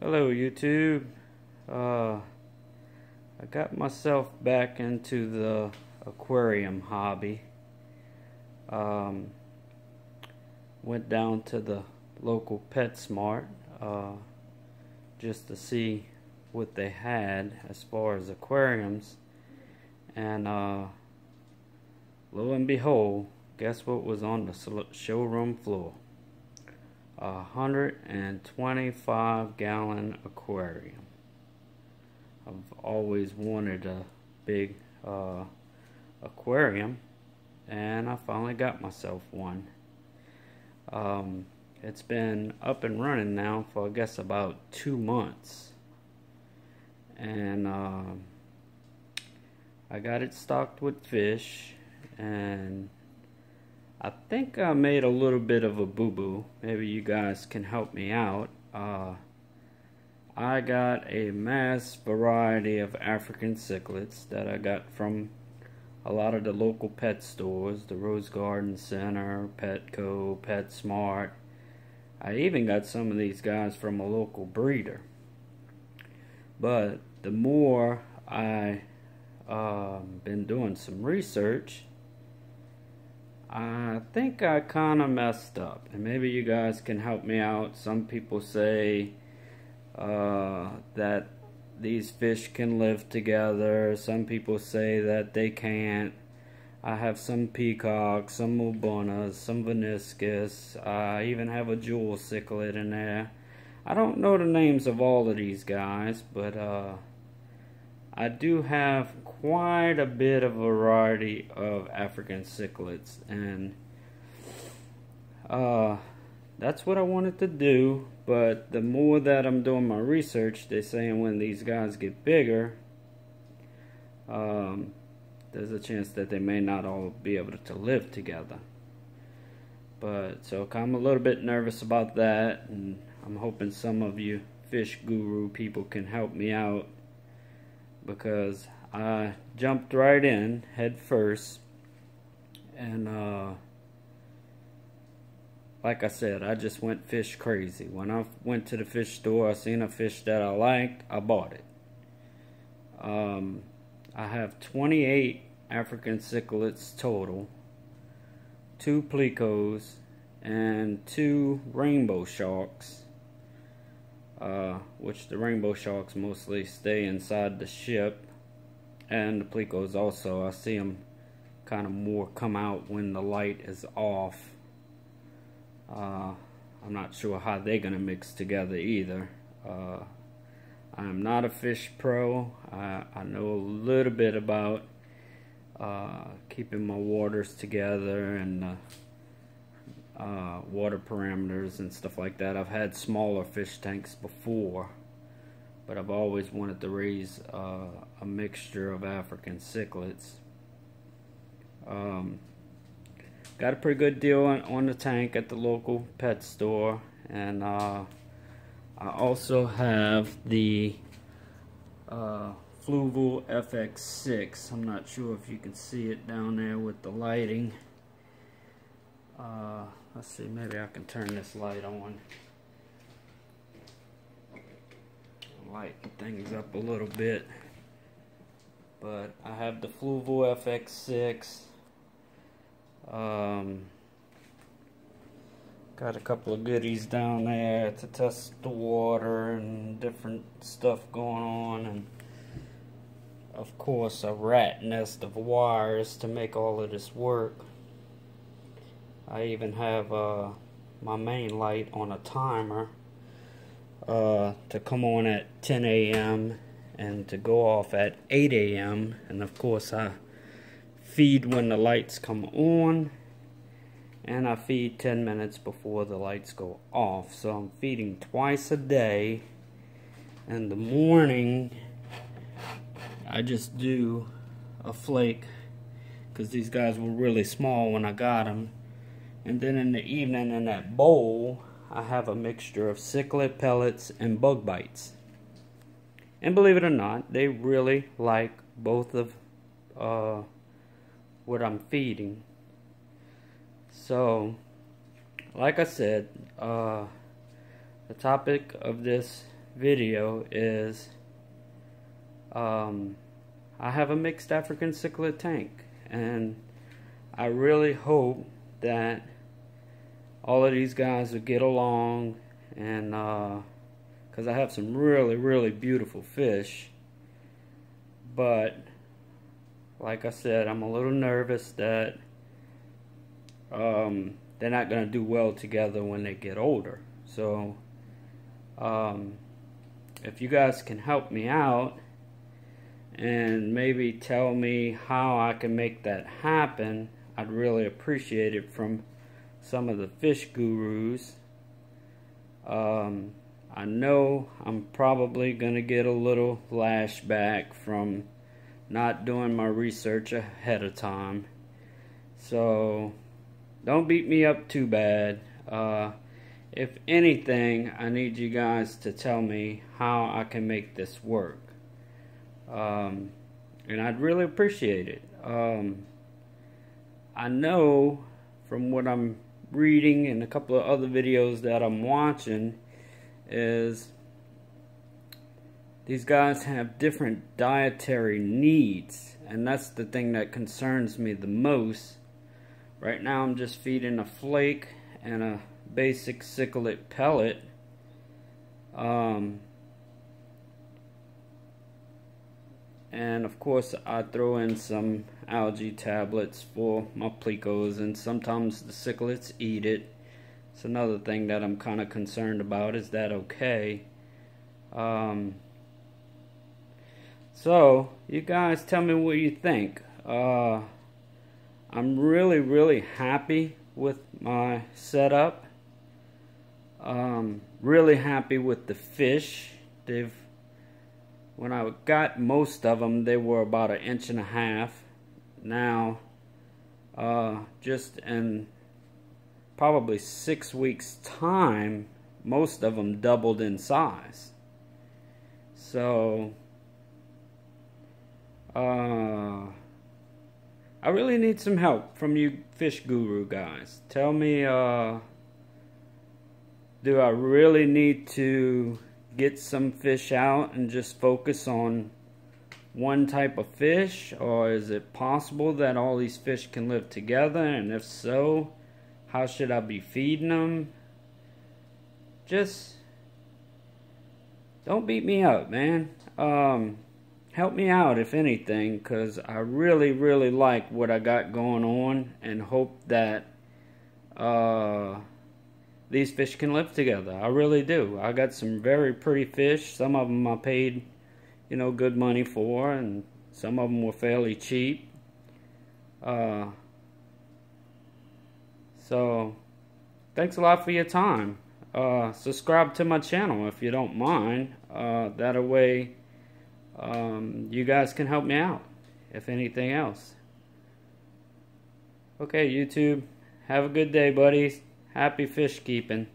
Hello YouTube. I got myself back into the aquarium hobby. Went down to the local PetSmart just to see what they had as far as aquariums, and lo and behold, guess what was on the showroom floor? 125-gallon aquarium. I've always wanted a big aquarium, and I finally got myself one. It's been up and running now for I guess about 2 months, and I got it stocked with fish, and I think I made a little bit of a boo-boo. Maybe you guys can help me out. I got a mass variety of African cichlids that I got from a lot of the local pet stores, the Rose Garden Center, Petco, PetSmart. I even got some of these guys from a local breeder. But the more I been doing some research, I think I kind of messed up, and maybe you guys can help me out. Some people say that these fish can live together. Some people say that they can't. I have some peacocks, some obonas, some veniscus. I even have a jewel cichlid in there. I don't know the names of all of these guys, but I do have quite a bit of variety of African cichlids, and that's what I wanted to do. But the more that I'm doing my research, they're saying when these guys get bigger, there's a chance that they may not all be able to live together. But so I'm a little bit nervous about that, and I'm hoping some of you fish guru people can help me out, because I jumped right in head first, and like I said, I just went fish crazy. When I went to the fish store, I seen a fish that I liked, I bought it. I have 28 African cichlids total, 2 plecos, and 2 rainbow sharks, which the rainbow sharks mostly stay inside the ship, and the plecos also. I see them kind of more come out when the light is off. I'm not sure how they're gonna mix together either. I'm not a fish pro. I know a little bit about keeping my waters together and water parameters and stuff like that. I've had smaller fish tanks before, but I've always wanted to raise a mixture of African cichlids. Got a pretty good deal on the tank at the local pet store, and I also have the Fluval FX6. I'm not sure if you can see it down there with the lighting. Let's see, maybe I can turn this light on. Lighten things up a little bit. But I have the Fluval FX6. Got a couple of goodies down there to test the water and different stuff going on, and of course a rat nest of wires to make all of this work. I even have my main light on a timer to come on at 10 a.m. and to go off at 8 a.m. and of course I feed when the lights come on, and I feed 10 minutes before the lights go off. So I'm feeding twice a day. In the morning I just do a flake, because these guys were really small when I got them, and then in the evening in that bowl I have a mixture of cichlid pellets and bug bites. And believe it or not, they really like both of what I'm feeding. So like I said, the topic of this video is I have a mixed African cichlid tank, and I really hope that all of these guys will get along, and because I have some really beautiful fish, but like I said, I'm a little nervous that they're not going to do well together when they get older. So if you guys can help me out and maybe tell me how I can make that happen, I'd really appreciate it from some of the fish gurus. I know I'm probably gonna get a little lashback from not doing my research ahead of time, so don't beat me up too bad. If anything, I need you guys to tell me how I can make this work, and I'd really appreciate it. I know from what I'm reading and a couple of other videos that I'm watching is these guys have different dietary needs, and that's the thing that concerns me the most. Right now I'm just feeding a flake and a basic cichlid pellet. And of course I throw in some algae tablets for my plecos, and sometimes the cichlids eat it. It's another thing that I'm kind of concerned about. Is that okay? So you guys tell me what you think. I'm really happy with my setup. Really happy with the fish. When I got most of them, they were about 1.5 inches. Now, just in probably 6 weeks' time, most of them doubled in size. So, I really need some help from you fish guru guys. Tell me, do I really need to get some fish out and just focus on one type of fish, or is it possible that all these fish can live together? And if so, how should I be feeding them? Just don't beat me up, man. Help me out if anything, because I really like what I got going on, and hope that these fish can live together. I really do. I got some very pretty fish. Some of them I paid, you know, good money for, and some of them were fairly cheap. So thanks a lot for your time. Subscribe to my channel if you don't mind. That way you guys can help me out if anything else. Okay, YouTube, have a good day, buddies. Happy fish keeping.